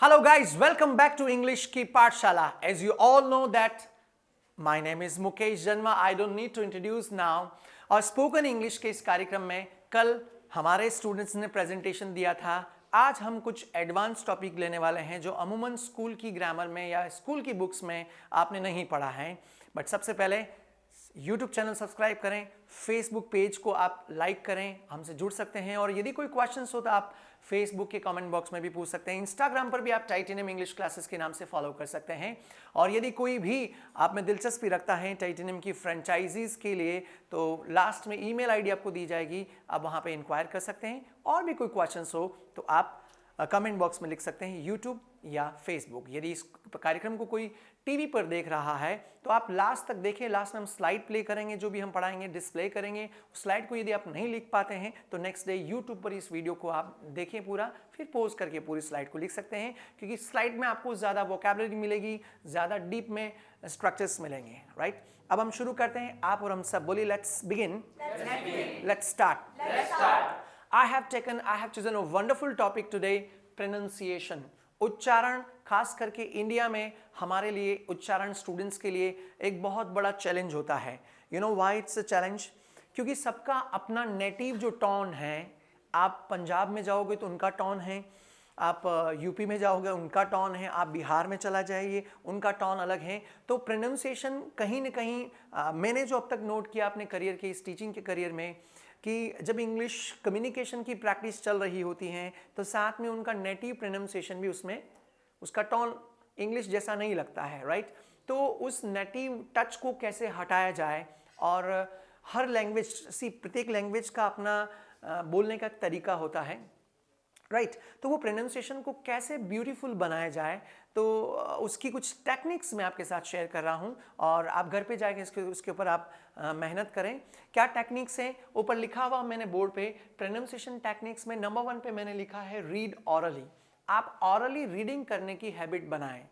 Hello guys, welcome back to English की पाठशाला. As you all know that my name is Mukesh Janwa. I don't need to introduce now. और spoken English के इस कार्यक्रम में कल हमारे स्टूडेंट्स ने प्रेजेंटेशन दिया था. आज हम कुछ एडवांस टॉपिक लेने वाले हैं जो अमूमन स्कूल की ग्रामर में या स्कूल की बुक्स में आपने नहीं पढ़ा है. बट सबसे पहले YouTube चैनल सब्सक्राइब करें, Facebook पेज को आप लाइक करें, हमसे जुड़ सकते हैं. और यदि कोई क्वेश्चंस हो तो आप Facebook के कमेंट बॉक्स में भी पूछ सकते हैं. इंस्टाग्राम पर भी आप टाइटेनियम इंग्लिश क्लासेस के नाम से फॉलो कर सकते हैं. और यदि कोई भी आप में दिलचस्पी रखता है टाइटेनियम की फ्रेंचाइजीज के लिए तो लास्ट में ईमेल आईडी आपको दी जाएगी, आप वहां पे इंक्वायर कर सकते हैं. और भी कोई क्वेश्चंस हो तो आप कमेंट बॉक्स में लिख सकते हैं, यूट्यूब या फेसबुक. यदि इस कार्यक्रम को कोई टीवी पर देख रहा है तो आप लास्ट तक देखें. लास्ट में हम स्लाइड प्ले करेंगे, जो भी हम पढ़ाएंगे डिस्प्ले करेंगे. उस स्लाइड को यदि आप नहीं लिख पाते हैं तो नेक्स्ट डे यूट्यूब पर इस वीडियो को आप देखें पूरा, फिर पॉज करके पूरी स्लाइड को लिख सकते हैं. क्योंकि स्लाइड में आपको ज़्यादा वोकैबुलरी मिलेगी, ज़्यादा डीप में स्ट्रक्चर्स मिलेंगे. राइट, अब हम शुरू करते हैं. आप और हम सब बोलिए, let's begin, let's start. I have chosen a wonderful topic today, pronunciation. उच्चारण, खास करके इंडिया में हमारे लिए उच्चारण स्टूडेंट्स के लिए एक बहुत बड़ा चैलेंज होता है. You know why it's a challenge? क्योंकि सबका अपना नेटिव जो टोन है. आप पंजाब में जाओगे तो उनका टोन है, आप यूपी में जाओगे उनका टोन है, आप बिहार में चला जाइए उनका टोन अलग है. तो प्रोनाउंसिएशन कहीं ना कहीं मैंने जो अब तक नोट किया अपने करियर के, इस टीचिंग के करियर में, कि जब इंग्लिश कम्युनिकेशन की प्रैक्टिस चल रही होती है तो साथ में उनका नेटिव प्रोनाउंसिएशन भी उसमें उसका टोन इंग्लिश जैसा नहीं लगता है. राइट, तो उस नेटिव टच को कैसे हटाया जाए. और हर लैंग्वेज प्रत्येक लैंग्वेज का अपना बोलने का तरीका होता है. राइट, तो वो प्रोनाउंसिएशन को कैसे ब्यूटीफुल बनाया जाए, तो उसकी कुछ टेक्निक्स मैं आपके साथ शेयर कर रहा हूँ. और आप घर पे जाके उसके ऊपर आप मेहनत करें. क्या टेक्निक्स हैं ऊपर लिखा हुआ मैंने बोर्ड पे. प्रोनाउंसिएशन टेक्निक्स में नंबर 1 पे मैंने लिखा है रीड ऑरली. आप ऑरली रीडिंग करने की हैबिट बनाएं.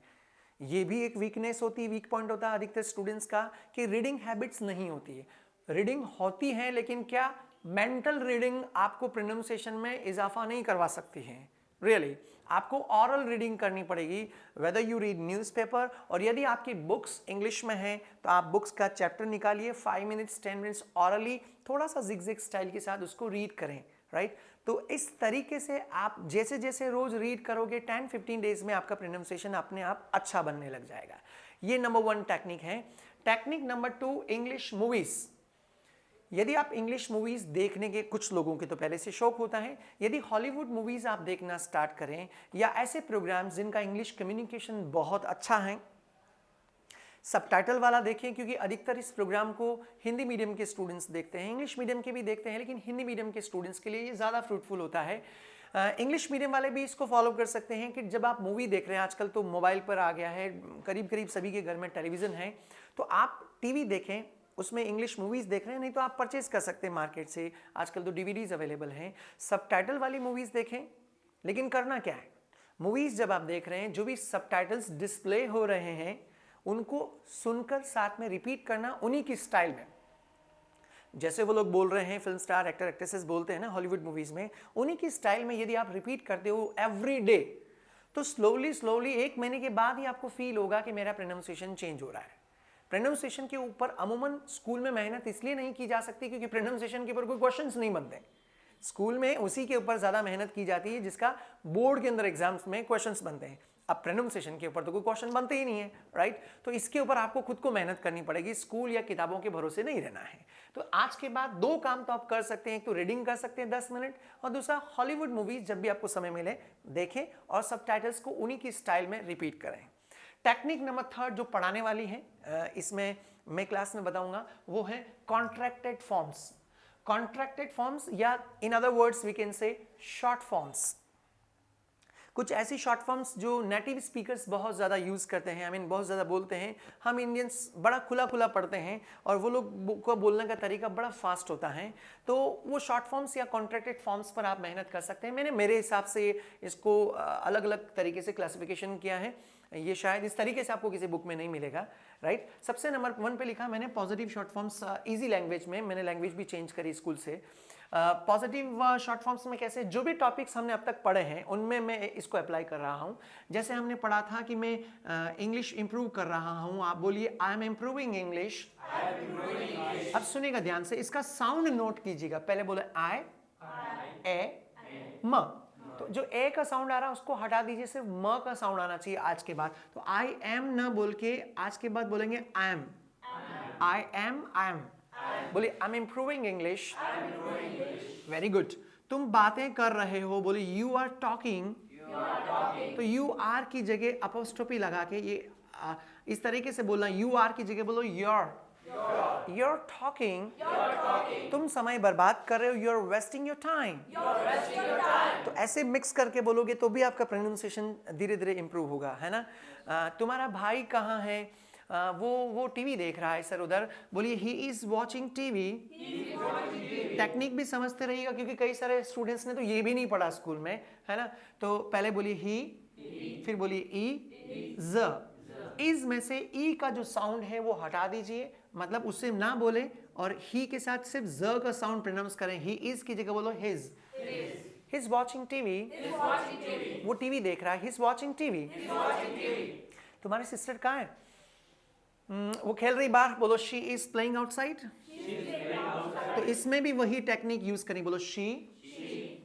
ये भी एक वीकनेस होती है, वीक पॉइंट होता है अधिकतर स्टूडेंट्स का, कि रीडिंग हैबिट्स नहीं होती है. रीडिंग होती है लेकिन क्या मेंटल रीडिंग आपको प्रोनाउंसिएशन में इजाफा नहीं करवा सकती है. रियली आपको ऑरल रीडिंग करनी पड़ेगी, वेदर यू रीड न्यूज़पेपर. और यदि आपकी बुक्स इंग्लिश में हैं तो आप बुक्स का चैप्टर निकालिए, 5 मिनट्स 10 मिनट्स ऑरली थोड़ा सा जिग स्टाइल के साथ उसको रीड करें. राइट, तो इस तरीके से आप जैसे जैसे रोज रीड करोगे 10-15 डेज में आपका प्रोनाउंसिएशन अपने आप अच्छा बनने लग जाएगा. ये नंबर 1 टेक्निक है. Technique number 2, English movies. यदि आप इंग्लिश मूवीज देखने के, कुछ लोगों के तो पहले से शौक होता है, यदि हॉलीवुड मूवीज आप देखना स्टार्ट करें या ऐसे प्रोग्राम्स जिनका इंग्लिश कम्युनिकेशन बहुत अच्छा है, सबटाइटल वाला देखें. क्योंकि अधिकतर इस प्रोग्राम को हिंदी मीडियम के स्टूडेंट्स देखते हैं, इंग्लिश मीडियम के भी देखते हैं, लेकिन हिंदी मीडियम के स्टूडेंट्स के लिए ये ज़्यादा फ्रूटफुल होता है. इंग्लिश मीडियम वाले भी इसको फॉलो कर सकते हैं कि जब आप मूवी देख रहे हैं, आजकल तो मोबाइल पर आ गया है, करीब करीब सभी के घर में टेलीविज़न है, तो आप टीवी देखें, उसमें इंग्लिश मूवीज़ देख रहे हैं, नहीं तो आप परचेज कर सकते हैं मार्केट से, आजकल तो डीवीडीज अवेलेबल हैं. सबटाइटल वाली मूवीज़ देखें. लेकिन करना क्या है, मूवीज़ जब आप देख रहे हैं, जो भी सबटाइटल्स डिस्प्ले हो रहे हैं उनको सुनकर साथ में रिपीट करना उन्हीं की स्टाइल में. जैसे वो लोग बोल रहे हैं, फिल्म स्टार, एक्टर एक्ट्रेसेस बोलते हैं ना हॉलीवुड मूवीज़ में, उन्हीं की स्टाइल में यदि आप रिपीट करते हो एवरी डे तो स्लोली 1 महीने के बाद ही आपको फील होगा कि मेरा प्रोनाउंसिएशन चेंज हो रहा है. प्रोनाउंसिएशन के ऊपर अमूमन स्कूल में मेहनत इसलिए नहीं की जा सकती क्योंकि प्रोनाउंसिएशन के ऊपर कोई क्वेश्चंस नहीं बनते. स्कूल में उसी के ऊपर ज़्यादा मेहनत की जाती है जिसका बोर्ड के अंदर एग्जाम्स में क्वेश्चंस बनते हैं. अब प्रोनाउंसिएशन के ऊपर तो कोई क्वेश्चन बनते ही नहीं है. राइट, तो इसके ऊपर आपको खुद को मेहनत करनी पड़ेगी, स्कूल या किताबों के भरोसे नहीं रहना है. तो आज के बाद 2 काम तो आप कर सकते हैं. एक तो रीडिंग कर सकते हैं 10 मिनट, और दूसरा हॉलीवुड मूवीज जब भी आपको समय मिले देखें और सबटाइटल्स को उन्हीं की स्टाइल में रिपीट करें. टेक्निक नंबर 3 जो पढ़ाने वाली है, इसमें मैं क्लास में बताऊंगा, वो है कॉन्ट्रैक्टेड फॉर्म्स. कॉन्ट्रैक्टेड फॉर्म्स या in other words we can say short forms. कुछ ऐसी शॉर्ट फॉर्म्स जो नेटिव स्पीकर्स बहुत ज़्यादा यूज़ करते हैं, बहुत ज़्यादा बोलते हैं. हम इंडियंस बड़ा खुला पढ़ते हैं और वो लोग को बोलने का तरीका बड़ा फास्ट होता है. तो वो शॉर्ट फॉर्म्स या कॉन्ट्रैक्टेड फॉर्म्स पर आप मेहनत कर सकते हैं. मैंने मेरे हिसाब से इसको अलग अलग तरीके से क्लासिफिकेशन किया है. ये शायद इस तरीके से आपको किसी बुक में नहीं मिलेगा. राइट, सबसे नंबर 1 पे लिखा मैंने positive short forms, easy language में. मैंने लैंग्वेज भी चेंज करी स्कूल से. पॉजिटिव शॉर्ट फॉर्म्स में कैसे, जो भी टॉपिक्स हमने अब तक पढ़े हैं उनमें मैं इसको अप्लाई कर रहा हूँ। जैसे हमने पढ़ा था कि मैं इंग्लिश इंप्रूव कर रहा हूँ, आप बोलिए आई एम इम्प्रूविंग इंग्लिश। अब सुनिएगा ध्यान से, इसका साउंड नोट कीजिएगा। पहले बोले आई, ए, म, तो जो ए का साउंड आ रहा है उसको हटा दीजिए, सिर्फ म का साउंड आना चाहिए आज के बाद। तो आई एम ना बोल के आज के बाद बोलेंगे I am, I am, I am. बोलिए I am improving English. Very good. तुम बातें कर रहे हो, बोले यू आर टॉकिंग। तो यू आर की जगह अपोस्ट्रोफी लगा के ये इस तरीके से बोलना, यू आर की जगह बोलो योर, you're talking, तुम समय बर्बाद कर रहे हो, you're wasting your time, तो ऐसे मिक्स करके बोलोगे तो भी आपका प्रोनाउंसिएशन धीरे धीरे इंप्रूव होगा, है ना। तुम्हारा भाई कहाँ है, वो टीवी देख रहा है सर उधर, बोलिए he is watching TV। Technique भी समझते रहिएगा क्योंकि कई सारे स्टूडेंट्स ने तो ये भी नहीं पढ़ा स्कूल में, है ना। तो पहले बोलिए he, फिर बोलिए ई, ज। इज में से ई का जो साउंड है वो हटा दीजिए, मतलब उससे ना बोले और ही के साथ सिर्फ ज का साउंड प्रोनाउंस करें। ही इज की जगह बोलो his. He is watching TV, वो टीवी देख रहा है, ही इज वॉचिंग टीवी। तुम्हारी सिस्टर कहाँ है, वो खेल रही बाहर, बोलो शी इज प्लेइंग आउटसाइड। तो इसमें भी वही टेक्निक यूज करें, बोलो शी,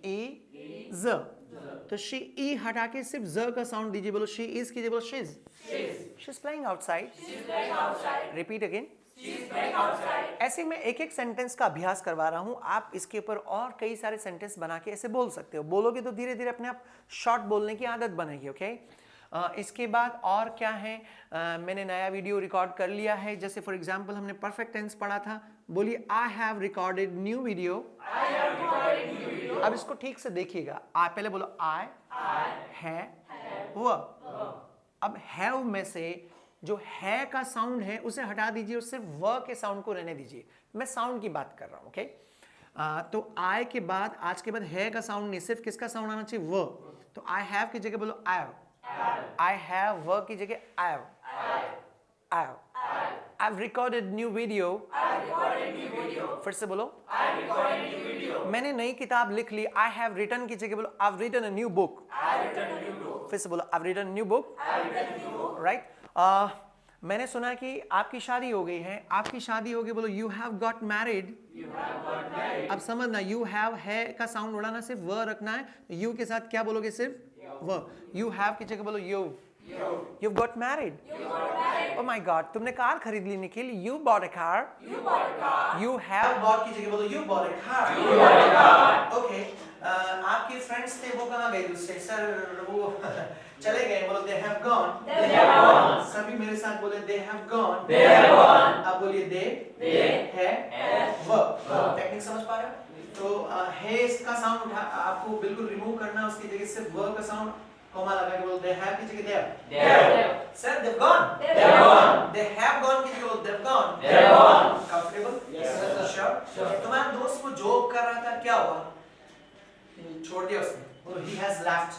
ई, ज। तो शी ई हटा के सिर्फ ज का साउंड दीजिए, बोलो शी इज कीजिए, बोलो शीज। She is playing outside. Repeat again. ऐसे मैं एक एक सेंटेंस का अभ्यास करवा रहा हूं, आप इसके ऊपर और कई सारे सेंटेंस बना के ऐसे बोल सकते हो। बोलोगे तो धीरे धीरे अपने आप शॉर्ट बोलने की आदत बनेगी। ओके, इसके बाद और क्या है, मैंने नया वीडियो रिकॉर्ड कर लिया है। जैसे फॉर एग्जांपल हमने परफेक्ट टेंस पढ़ा था, बोलिए I have recorded new video. अब इसको ठीक से देखिएगा, आप पहले बोलो आई है वो। अब हैव में से जो है का साउंड है उसे हटा दीजिए और सिर्फ व के साउंड को रहने दीजिए। मैं साउंड की बात कर रहा हूं। ओके, तो आई के बाद आज के बाद है का साउंड नहीं, सिर्फ किसका साउंड आना चाहिए, व। तो आई हैव की जगह बोलो आई, आई हैव, व की जगह आई, आई, I've recorded new video। फिर से बोलो, मैंने नई किताब लिख ली। I have written की जगह बोलो I've written a new book। फिर से बोलो I've written a new book। Right? मैंने सुना कि आपकी शादी हो गई है। आपकी शादी हो गई, बोलो you have got married। अब समझना, you have है का साउंड उड़ाना, सिर्फ व रखना है। you के साथ क्या बोलोगे, सिर्फ व। you have की जगह बोलो you। You've got married। Oh my God, तुमने कार खरीद ली Nikhil. You bought a car। You have bought की जगह बोलो you bought a car। Okay, आपके फ्रेंड्स थे वो कहाँ गए दूसरे, सर वो चले गए, बोलो they have gone। सभी मेरे साथ बोले they have gone। अब बोलिए they है वो। टेक्निक समझ पा रहे हो? तो है इसका साउंड आपको बिल्कुल रिमूव करना, उसकी जगह सिर्फ व का साउंड कॉमा लगा के बोलो they have की जगह they। Sir they've gone। they have gone की जगह बोलो they've gone। कंफर्टेबल? श्योर। तुम्हारा दोस्त वो जॉब कर रहा था, क्या हुआ, छोड़ दिया उसने, बोलो he has left।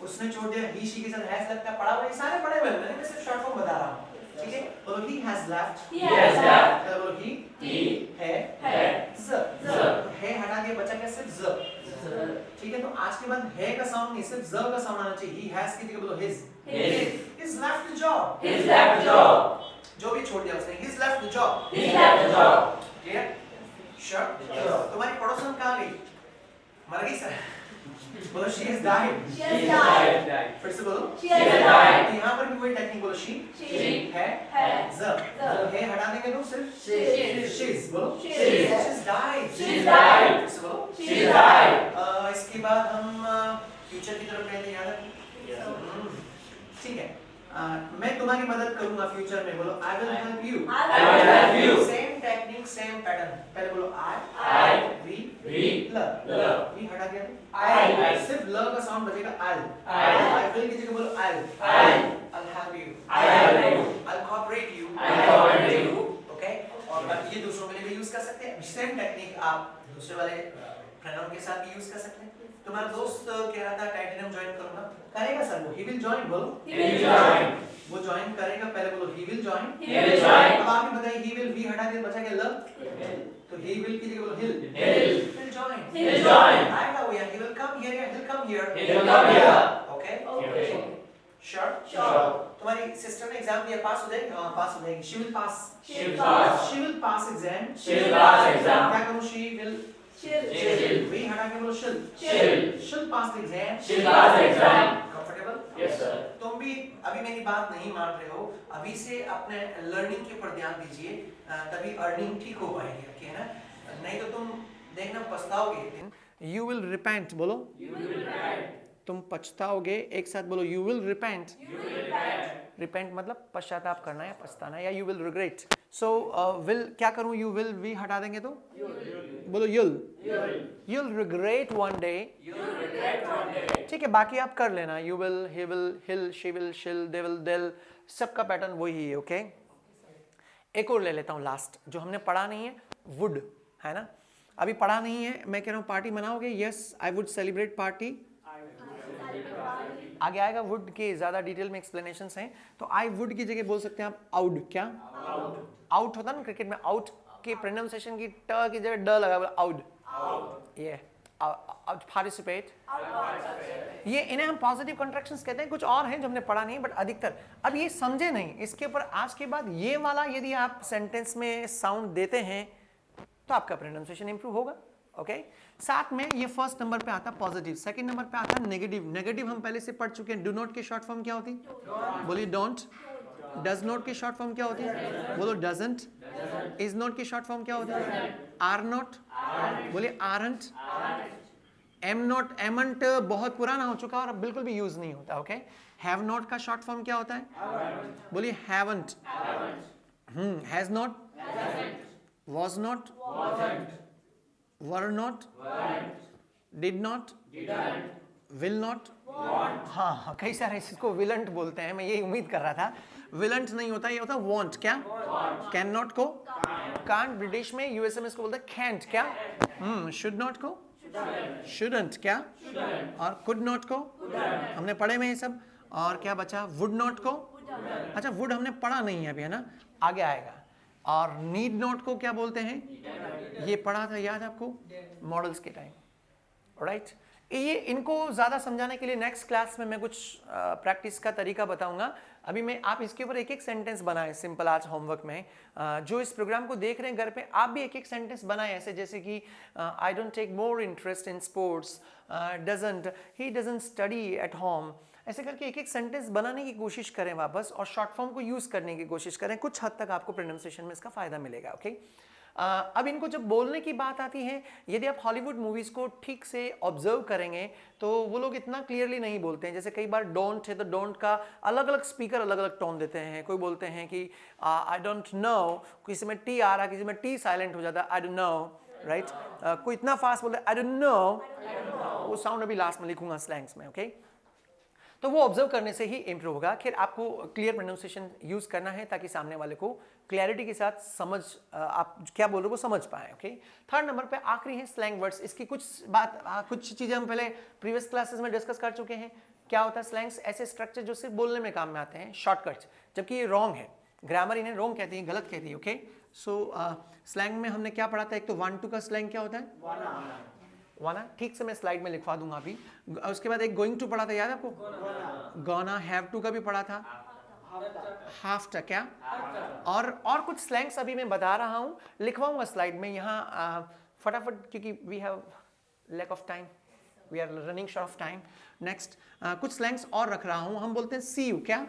उसने छोड़ दिया, he she के साथ has लगता पड़ा हुआ, ये सारे पढ़े हुए हैं, मैं सिर्फ शॉर्ट फॉर्म बता रहा हूँ। ठीक है, बोलो he has left। बोलो he है ज। है हटा दिया, बचा क्या, सिर्फ ज। ठीक है, तो आज के बाद है का साउंड नहीं, सिर्फ ज का साउंड आना चाहिए। he has की जगह बोलो his। He's left the job। जो भी छोड़ दिया उसने, he's left the job। Clear? Sure. तुम्हारी पड़ोसन कहाँ गई, मर गई सर, बोलो she has died। फिर से बोलो she has died। तो यहाँ पर भी वही टेक्निक, बोलो she है ज। है हटा देंगे तो सिर्फ she's। बोलो she's died। फिर से बोलो she's died। इसके बाद हम फ्यूचर की तरफ गए थे, याद है? ठीक है, मैं तुम्हारी मदद करूंगा फ्यूचर में, बोलो I will help you। Same technique, same pattern. पहले बोलो I, we, love। we हटा दिया, I सिर्फ ल का साउंड बचेगा, I will की जगह बोलो I'll help you। I'll cooperate you। Okay, और ये दूसरों के लिए भी यूज कर सकते हैं। सेम टेक्निक आप दूसरे वाले प्रोनाउन के साथ भी यूज कर सकते हैं। तुम्हारा दोस्त कह रहा था टाइटेनियम ज्वाइन करूंगा, करेगा सर वो, he will join। बोलो वो ज्वाइन करेगा, पहले बोलो he will join। अब आप ही बताइए he will, we हटा दिया, बचा क्या, ल। तो he will की जगह बोलो he'll He'll join आएगा वो यार, he will come here या he'll come here okay sure तुम्हारी सिस्टर ने एग्जाम दिया, पास हो जाएगी? हाँ पास हो जाएगी। she will pass exam क्या करूँ? she'll we हटा के बोलो she'll pass the exam comfortable Yes sir. तुम भी अभी मेरी बात नहीं मान रहे हो, अभी से अपने लर्निंग के ऊपर ध्यान दीजिए, तभी अर्निंग ठीक हो पाएगी आपकी, है ना? नहीं तो तुम देखना पछताओगे एक दिन। You will repent बोलो, तुम पछताओगे, एक साथ बोलो you will repent repent मतलब पश्चाताप करना या पछताना, या you will regret। so will क्या करूं? you will we हटा देंगे तो बोलो you'll regret one day ठीक है, बाकी आप कर लेना, you will he will he'll she will she'll they will they'll, सबका पैटर्न वही है ओके। एक और ले लेता हूं लास्ट, जो हमने पढ़ा नहीं है would, है ना? अभी पढ़ा नहीं है, मैं कह रहा हूं पार्टी मनाओगे? Yes I would celebrate party, आगे आएगा वुड के ज्यादा डिटेल में एक्सप्लेनेशंस हैं, तो आई वुड की जगह बोल सकते हैं आप आउड। क्या आउट होता ना क्रिकेट में, आउट के प्रोनाउंसिएशन की ट की जगह ड लगा, आउड ये पार्टिसिपेट, ये इन्हें हम पॉजिटिव कॉन्ट्रैक्शंस कहते हैं। कुछ और हैं जो हमने पढ़ा नहीं, बट अधिकतर अब ये समझे नहीं, इसके ऊपर आज के बाद ये वाला यदि आप सेंटेंस में साउंड देते हैं तो आपका प्रोनाउंसिएशन इंप्रूव होगा ओके। साथ में ये फर्स्ट नंबर पे आता पॉजिटिव, सेकंड नंबर पे आता नेगेटिव। नेगेटिव हम पहले से पढ़ चुके हैं, डू नॉट की शॉर्ट फॉर्म क्या होती? बोलिए डोंट। डज नॉट की शॉर्ट फॉर्म क्या होती है? बोलो डजंट। इज नॉट की शॉर्ट फॉर्म क्या होती है? Are not. बोलिए आरंट। एम नॉट, एमंट बहुत पुराना हो चुका और अब बिल्कुल भी यूज नहीं होता ओके। हैव नॉट का शॉर्ट फॉर्म क्या होता है? बोलिए haven't. Has not, was not, were not, did not, will not, हाँ कई सारे इसको विलंट बोलते हैं, मैं यही उम्मीद कर रहा था। विलंट नहीं होता, ये होता want। क्या? कैन नॉट को can't, ब्रिटिश में यूएसए में इसको बोलते हैं can't। क्या? शुड नॉट को shouldn't। क्या? और could not को हमने पढ़े में ये सब, और क्या बचा? would not को, अच्छा would हमने पढ़ा नहीं है अभी, है ना? आगे आएगा। और नीड नॉट को क्या बोलते हैं? ये पढ़ा था, याद आपको मॉडल्स के टाइम, राइट? ये इनको ज्यादा समझाने के लिए नेक्स्ट क्लास में मैं कुछ प्रैक्टिस का तरीका बताऊंगा। अभी मैं आप इसके ऊपर एक एक सेंटेंस बनाएं सिंपल आज होमवर्क में। जो इस प्रोग्राम को देख रहे हैं घर पे, आप भी एक एक सेंटेंस बनाएं ऐसे, जैसे कि I don't take more interest in sports, doesn't he doesn't study at home, ऐसे करके एक एक सेंटेंस बनाने की कोशिश करें वापस, और शॉर्ट फॉर्म को यूज करने की कोशिश करें। कुछ हद तक आपको प्रोनाउंसिएशन में इसका फायदा मिलेगा ओके। अब इनको जब बोलने की बात आती है, यदि आप हॉलीवुड मूवीज को ठीक से ऑब्जर्व करेंगे तो वो लोग इतना क्लियरली नहीं बोलते हैं। जैसे कई बार डोंट है तो डोंट का अलग अलग स्पीकर अलग अलग टोन देते हैं। कोई बोलते हैं कि आई डोंट नो, किसी में टी आ रहा, किसी में टी साइलेंट हो जाता है, आई डोंट नो, राइट? कोई इतना फास्ट बोलता है आई डोंट नो, वो साउंड अभी लास्ट में लिखूंगा स्लैंग्स में ओके। तो वो ऑब्जर्व करने से ही इंप्रूव होगा। खैर आपको क्लियर प्रोनाउंसिएशन यूज करना है ताकि सामने वाले को क्लैरिटी के साथ समझ, आप क्या बोल रहे हो वो समझ पाए ओके। थर्ड नंबर पे आखिरी है स्लैंग वर्ड्स। इसकी कुछ चीजें हम पहले प्रीवियस क्लासेस में डिस्कस कर चुके हैं। क्या होता है स्लैंग्स? ऐसे स्ट्रक्चर जो सिर्फ बोलने में काम में आते हैं, शॉर्टकट्स, जबकि ये रॉन्ग है। ग्रामर इन्हें रॉन्ग कहती है, गलत कहती है ओके। सो स्लैंग में हमने क्या पढ़ा था? एक तो 1 2 का स्लैंग क्या होता है? वाना, ठीक से मैं स्लाइड में लिखवा दूंगा अभी। उसके बाद एक गोइंग टू पढ़ा था, याद है आपको? गोना, हैव टू का भी पढ़ा था, हाफ टू। क्या? और कुछ स्लैंग्स अभी मैं बता रहा हूं, लिखवाऊंगा स्लाइड में यहाँ फटाफट, क्योंकि we have lack of time, we are running short of time. Next कुछ स्लैंग्स और रख रहा हूं। हम बोलते हैं सी यू। क्या?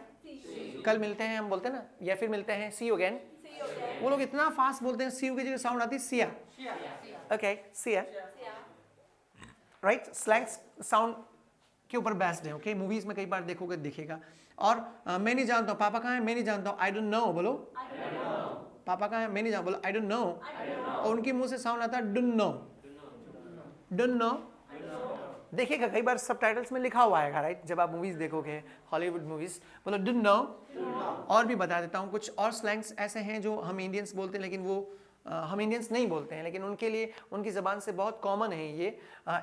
कल मिलते हैं हम बोलते हैं ना, या फिर मिलते हैं, सी यू अगेन। वो लोग इतना फास्ट बोलते हैं, सी यू की जगह साउंड आती है Siya okay, Siya, right? Slangs sound के ऊपर बेस्ड है ओके। मूवीज में कई बार देखोगे दिखेगा। और मैं नहीं जानता हूँ, पापा कहाँ है? मैं नहीं जानता हूँ, आई डोंट नो। बोलो पापा कहाँ है? मैं नहीं जानता, बोलो आई डोंट नो। और उनके मुंह से साउंड आता है डोंट नो, डोंट नो। देखिएगा कई बार सबटाइटल्स में लिखा हुआ आएगा, राइट? जब आप मूवीज देखोगे, हॉलीवुड मूवीज, बोलो डोंट नो। और भी बता देता हूँ, कुछ और स्लैंग्स ऐसे हैं जो हम इंडियंस बोलते हैं, लेकिन वो हम इंडियंस नहीं बोलते हैं, लेकिन उनके लिए उनकी ज़बान से बहुत कॉमन है ये।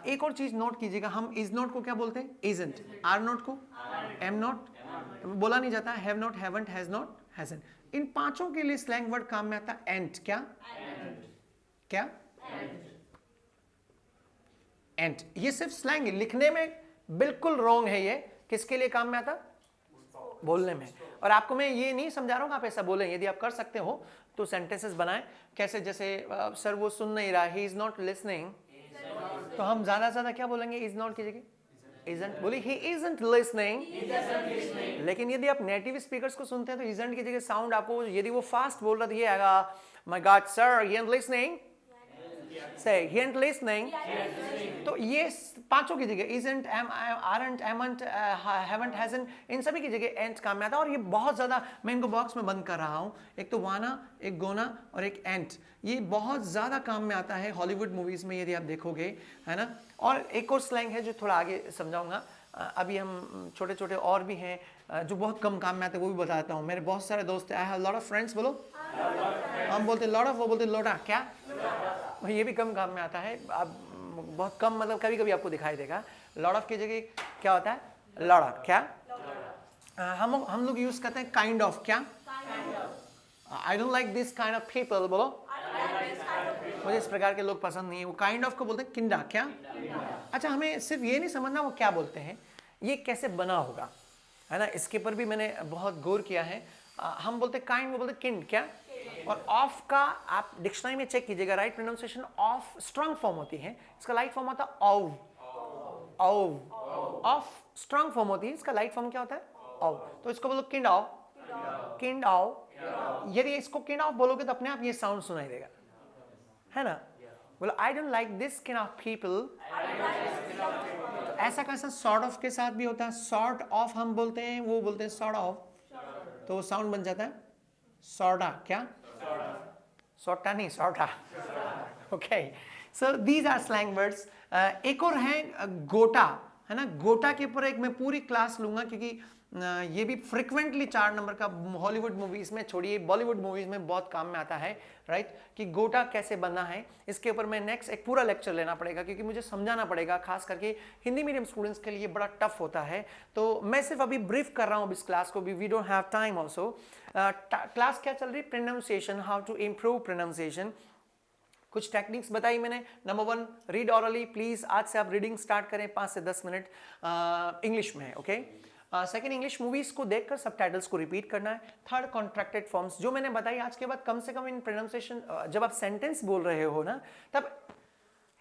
एक और चीज़ नोट कीजिएगा, हम इज नॉट को क्या बोलते हैं? इजंट। आर नॉट को एम नॉट, बोला नहीं जाता। Have not, haven't, has not, hasn't. इन पांचों के लिए स्लैंग वर्ड काम में आता है एंट। क्या? क्या? एंट। ये सिर्फ स्लैंग है, लिखने में बिल्कुल रॉन्ग है। ये किसके लिए काम में आता? बोलने में। और आपको मैं ये नहीं समझा रहा हूँ आप ऐसा बोलें, यदि आप कर सकते हो तो सेंटेंसेस बनाएं। कैसे? जैसे सर वो सुन नहीं रहा, ही इज नॉट लिसनिंग, तो हम ज्यादा से ज्यादा क्या बोलेंगे? इज नॉट की जगह isn't बोली, he isn't listening। लेकिन यदि आप नेटिव स्पीकर्स को सुनते हैं तो isn't की जगह साउंड आपको, यदि वो फास्ट बोल रहा तो ये आएगा, my God sir, he ain't listening, say he ain't listening। तो ये पांचों की जगह isn't, aren't, amn't, haven't, hasn't, इन सभी की जगह ain't काम में आता है। और ये बहुत ज्यादा, मैं इनको बॉक्स में बंद कर रहा हूँ, एक तो वाना, एक गोना और एक एंट। ये बहुत ज्यादा काम में आता है हॉलीवुड मूवीज में, यदि आप देखोगे, है ना। और एक और स्लैंग है जो थोड़ा आगे समझाऊंगा। अभी हम छोटे छोटे और भी हैं जो बहुत कम काम में आते हैं, वो भी बताता हूँ। मेरे बहुत सारे दोस्त हैं, I have lot of friends. बोलो, हम बोलते लॉट ऑफ, वो बोलते लोटा। क्या? ये भी कम काम में आता है। अब बहुत कम, मतलब कभी कभी आपको दिखाई देगा। लॉट ऑफ की जगह क्या होता है? Lot of. क्या? हम लोग यूज करते हैं काइंड ऑफ। क्या? I don't like this kind of people. बोलो, मुझे इस प्रकार के लोग पसंद नहीं है। वो काइंड ऑफ को बोलते हैं किंडा। क्या? अच्छा, हमें सिर्फ ये नहीं समझना वो क्या बोलते हैं, ये कैसे बना होगा, है ना। इसके ऊपर भी मैंने बहुत गौर किया है। हम बोलते काइंड, वो बोलते किंड। क्या? और ऑफ का आप डिक्शनरी में चेक कीजिएगा, right pronunciation of strong form होती है, इसका लाइट फॉर्म होता है औव। औव, ऑफ स्ट्रांग फॉर्म होती है, इसका लाइट फॉर्म क्या होता है? औव। तो इसको बोलो किंड ऑफ, किंड ऑफ। यदि इसको किंड ऑफ बोलोगे तो अपने आप ये साउंड सुनाई देगा, है ना। बोलो, I don't like this kind of people. तो ऐसा कैसा सॉर्ट ऑफ के साथ भी होता है। सॉर्ट ऑफ हम बोलते हैं, वो बोलते हैं सॉर्ट ऑफ, तो वो साउंड बन जाता है सॉर्टा। क्या? सॉर्टा नहीं, sorta. Okay, so these are slang words. एक और है गोटा, है ना। गोटा के ऊपर एक मैं पूरी क्लास लूंगा, क्योंकि ये भी फ्रिक्वेंटली 4 नंबर का हॉलीवुड मूवीज में, छोड़िए बॉलीवुड मूवीज में बहुत काम में आता है, राइट। कि गोटा कैसे बना है, इसके ऊपर मैं नेक्स्ट एक पूरा लेक्चर लेना पड़ेगा, क्योंकि मुझे समझाना पड़ेगा, खास करके हिंदी मीडियम स्टूडेंट्स के लिए बड़ा टफ होता है। तो मैं सिर्फ अभी ब्रीफ कर रहा हूँ इस क्लास को भी, we don't have time also. Class क्या चल रही? Pronunciation, how to improve pronunciation. कुछ टेक्निक्स बताई मैंने। Number 1, read hourly. प्लीज आज से आप रीडिंग स्टार्ट करें 5 से 10 मिनट इंग्लिश में, ओके। सेकंड, इंग्लिश मूवीज को देखकर सबटाइटल्स को रिपीट करना है। थर्ड, कॉन्ट्रैक्टेड फॉर्म्स जो मैंने बताई आज के बाद, कम से कम इन प्रोनाउंसिएशन जब आप सेंटेंस बोल रहे हो ना, तब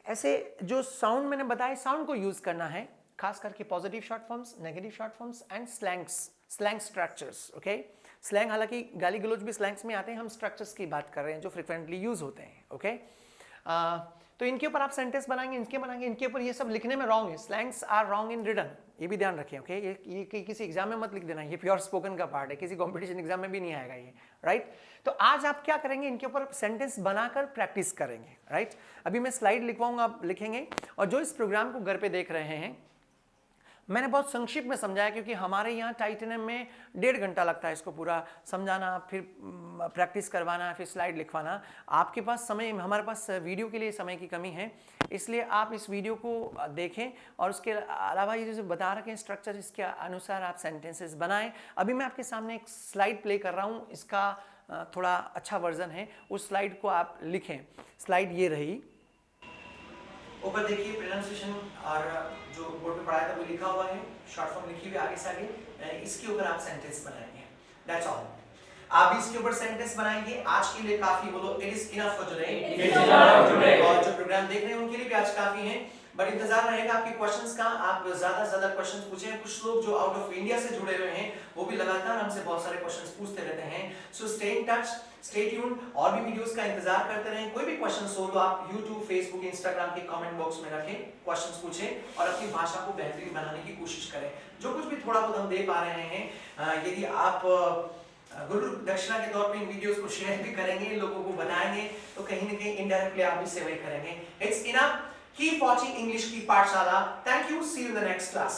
ऐसे जो साउंड मैंने बताया, साउंड को यूज करना है, खास करके positive short forms, negative short forms and slang structures, okay. Slang, हालांकि गाली गलौज भी स्लैंग्स में आते हैं, हम स्ट्रक्चर्स की बात कर रहे हैं जो फ्रिक्वेंटली यूज होते हैं, ओके। तो इनके ऊपर आप सेंटेंस बनाएंगे, इनके ऊपर ये सब लिखने में रॉन्ग है। Slangs are wrong in written, ये भी ध्यान रखें, ओके। ये किसी एग्जाम में मत लिख देना, ये प्योर स्पोकन का पार्ट है, किसी कंपटीशन एग्जाम में भी नहीं आएगा ये, राइट। तो आज आप क्या करेंगे, इनके ऊपर सेंटेंस बनाकर प्रैक्टिस करेंगे, राइट। अभी मैं स्लाइड लिखवाऊंगा, आप लिखेंगे। और जो इस प्रोग्राम को घर पे देख रहे हैं, मैंने बहुत संक्षिप्त में समझाया, क्योंकि हमारे यहाँ टाइटेनियम में 1.5 घंटा लगता है इसको पूरा समझाना, फिर प्रैक्टिस करवाना, फिर स्लाइड लिखवाना। आपके पास समय, हमारे पास वीडियो के लिए समय की कमी है, इसलिए आप इस वीडियो को देखें और उसके अलावा ये जो बता रखे हैं स्ट्रक्चर, इसके अनुसार आप सेंटेंसेस बनाएं। अभी मैं आपके सामने एक स्लाइड प्ले कर रहा हूँ, इसका थोड़ा अच्छा वर्जन है, उस स्लाइड को आप लिखें। स्लाइड ये रही, ऊपर देखिए प्रोनाउंसिएशन और जो बोर्ड पे पढ़ाया था वो लिखा हुआ है, शॉर्ट फॉर्म लिखी हुई आगे से आगे। इसके ऊपर आप सेंटेंस बनाएंगे, दैट्स ऑल। आप इसके ऊपर सेंटेंस बनाएंगे। आज के लिए काफी, बोलो it is enough for today. और जो प्रोग्राम देख रहे हैं उनके लिए भी आज काफी है, बट इंतजार रहेगा आपके क्वेश्चंस का। आप ज्यादा से ज्यादा क्वेश्चंस पूछें। कुछ लोग जो आउट ऑफ इंडिया से जुड़े हुए हैं वो भी लगातार हमसे बहुत सारे क्वेश्चंस पूछते रहते हैं। So stay in touch, stay tuned, और भी वीडियोस का इंतजार करते रहें। कोई भी क्वेश्चंस हो तो आप YouTube, Facebook, Instagram के कमेंट बॉक्स में रखें, क्वेश्चंस पूछें और अपनी भाषा को बेहतरीन बनाने की कोशिश करें। जो कुछ भी थोड़ा बहुत हम दे पा रहे हैं, यदि आप गुरु दक्षिणा के तौर पे इन वीडियोस को शेयर भी करेंगे, लोगों को बताएंगे, तो कहीं ना कहीं इनडायरेक्टली आप भी सेवा करेंगे। It's enough. Keep watching English की पाठशाला. Thank you. See you in the next class.